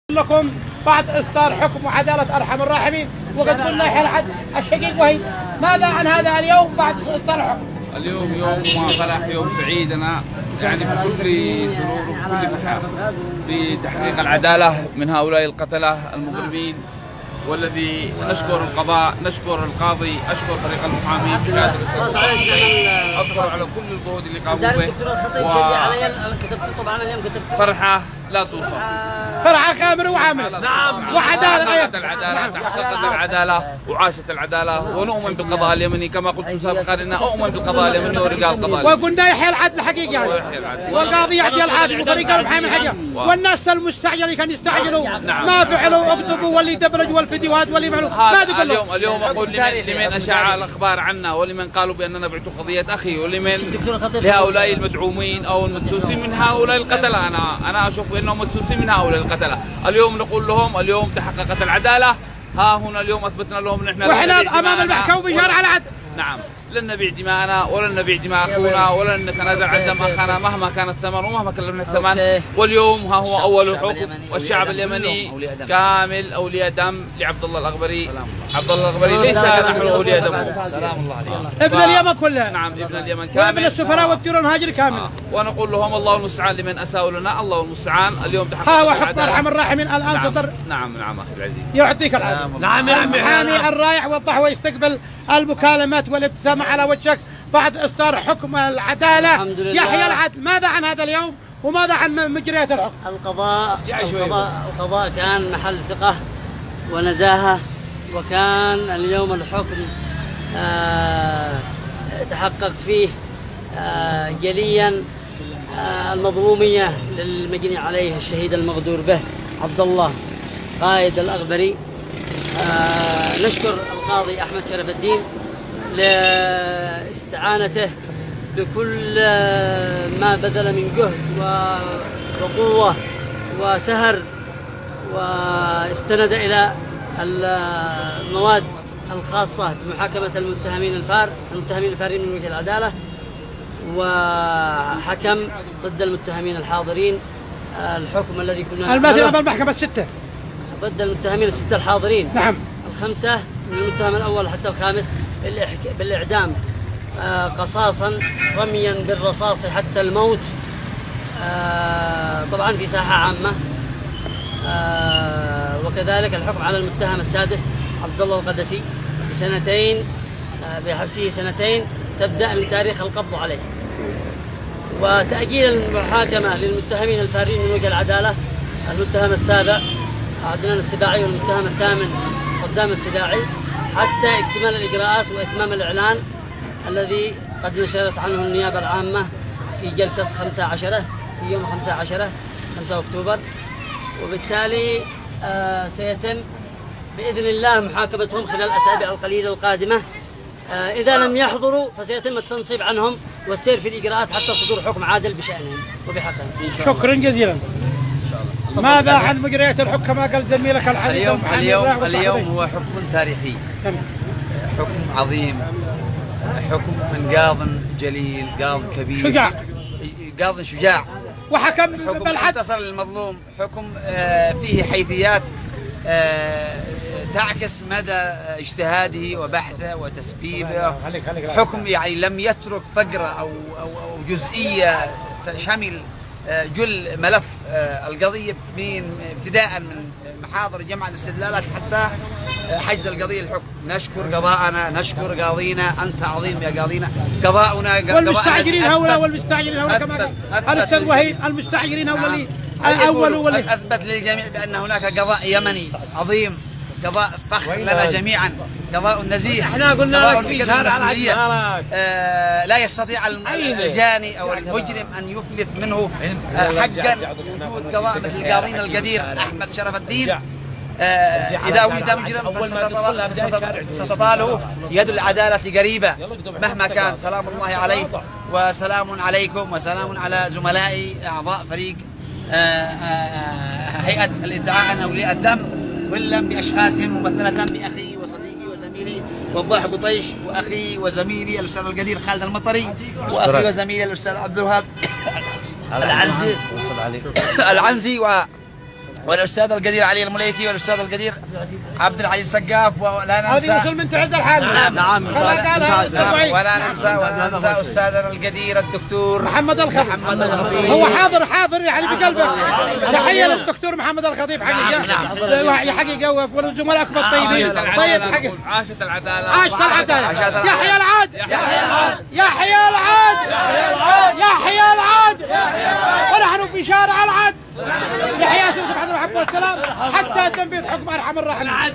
لكم بعد إصدار حكم وعدالة أرحم الراحمين وقد قلنا يحيى العدل الشقيق وهيب، ماذا عن هذا اليوم بعد إصدار الحكم؟ اليوم يوم فرح، يوم سعيد. أنا يعني بكل سرور وبكل فرحة بتحقيق العدالة من هؤلاء القتلة المجرمين، والذي نشكر القضاء، نشكر القاضي، أشكر فريق المحامين بقيادة أشكر على كل الجهود اللي قاموا به. طبعا اليوم كتبت فرحة لا توصف، فرحة كاملة وعاملة. نعم، وعدالة. تحققت العدالة وعاشت العدالة، ونؤمن بالقضاء اليمني كما قلت سابقا أن أؤمن بالقضاء اليمني ورجال القضاء اليمني. وقلنا يحيى العدل حقيقي يعني، والقاضي يحيى العدل وفريق المحامي حقيقي، والناس المستعجل كانوا يستعجلوا ما فعلوا اكتبوا واللي دبلجوا والفيديوهات واللي فعلوا ما تقول اليوم أقول لمن أشاع الأخبار عنا، ولمن قالوا بأننا بعت قضية أخي، ولمن لهؤلاء المدعومين أو المدسوسين من هؤلاء القتلة. أنا أشوف أنهم مدسوسين من هؤلاء القتلة. اليوم نقول لهم اليوم تحققت العدالة، ها هنا اليوم أثبتنا لهم نحن وإحنا أمام المحكمة وبشارع على العدل. نعم، لن نبيع دماءنا ولن نبيع دماء أخونا ولن نتنازل عن دم أخانا مهما كان الثمن ومهما كلفنا الثمن. واليوم ها هو أول الحكم، والشعب اليمني كامل أولياء دم لعبد الله الأغبري. عبد الله الأغبري ليس نحن أولياء دمه، سلام الله عليه، ابن اليمن كلها. نعم، ابن اليمن كامل، وابن السفراء والدير المهاجر كامل. ونقول لهم الله المستعان لمن أساءوا لنا، الله المستعان. اليوم تحقق ها هو حكم أرحم الراحمين الآن صدر. نعم أخي العزيز، يعطيك العافية. نعم يا عمي. المحامي الرايح وضح ويستقبل المكالمات والابتسامة على وجهك بعد إصدار حكم العدالة. يحيى العدل، ماذا عن هذا اليوم وماذا عن مجريات الحكم؟ القضاء كان محل ثقة ونزاهة، وكان اليوم الحكم تحقق فيه جليا المظلومية للمجني عليه الشهيد المغدور به عبد الله قائد الأغبري. نشكر القاضي أحمد شرف الدين لاستعانته بكل ما بذل من جهد وقوة وسهر، واستند إلى المواد الخاصة بمحاكمة المتهمين الفارين من وجه العدالة، وحكم ضد المتهمين الحاضرين الحكم الذي كنا الماثل أمام المحكمة الستة ضد المتهمين الستة الحاضرين. نعم، الخمسة من المتهم الأول حتى الخامس بالإعدام قصاصا رميا بالرصاص حتى الموت، طبعا في ساحة عامة. وكذلك الحكم على المتهم السادس عبد الله القدسي بسنتين، بحبسه سنتين تبدأ من تاريخ القبض عليه، وتأجيل المحاكمة للمتهمين الفارين من وجه العدالة، المتهم السابع عدنان السباعي والمتهم الثامن صدام السباعي، حتى اكتمال الإجراءات وإتمام الإعلان الذي قد نشرت عنه النيابة العامة في جلسة 15 في يوم 15 أكتوبر. وبالتالي سيتم بإذن الله محاكمتهم خلال الأسابيع القليلة القادمة. إذا لم يحضروا فسيتم التنصيب عنهم والسير في الإجراءات حتى صدور حكم عادل بشأنهم وبحقهم. شكرا جزيلا. ماذا عن مجريات الحكم كما قال زميلك العزيز؟ اليوم هو حكم تاريخي، حكم عظيم، حكم من قاض جليل، قاض كبير، قاض شجاع، وحكم حكم انتصر للمظلوم، حكم فيه حيثيات تعكس مدى اجتهاده وبحثه وتسبيبه، حكم يعني لم يترك فقرة أو جزئية تشمل جل ملف القضية ابتداء من محاضر جمع الاستدلالات حتى حجز القضية الحكم. نشكر قضاءنا، نشكر قاضينا، أنت عظيم يا قاضينا. قضاؤنا والمستعجلين هؤلاء كما قال الأستاذ وهيب، المستعجلين هؤلاء الأول أثبت للجميع بأن هناك قضاء يمني عظيم، قضاء فخر لنا جميعا، قضاء نزيه. احنا قلنا لك في شارع لا يستطيع الجاني أو المجرم أن يفلت منه حقا وجود قضاء مثل قاضينا القدير أحمد شرف الدين. إذا وجد مجرم ستطاله يد العدالة قريبة مهما كان. سلام الله عليه وسلام عليكم وسلام على زملائي أعضاء فريق هيئة الادعاء عن أولياء الدم، كلا بأشخاصهم ممثلة بأخي وصديقي وزميلي وضاح قطيش، وأخي وزميلي الأستاذ القدير خالد المطري، وأخي وزميلي الأستاذ عبد الوهاب العنزي والاستاذ القدير علي المليكي والاستاذ القدير عبد العزيز سقاف، ولا ننسى هذه مسلم تعد الحال. نعم. ولا ننسى استاذنا القدير الدكتور محمد الخطيب. هو حاضر يعني بقلبه. تحيه للدكتور محمد الخطيب حقيقه حقيقه والزملاء الاكبر الطيبين. طيب حقيقه عاشت العداله. عاشت العداله. يحيى العاد. يحيى العاد. يحيى العاد. ونحن في شارع العاد. يحيى سيدنا محمد والسلام حتى تنفيذ حكم ارحم الراحمين.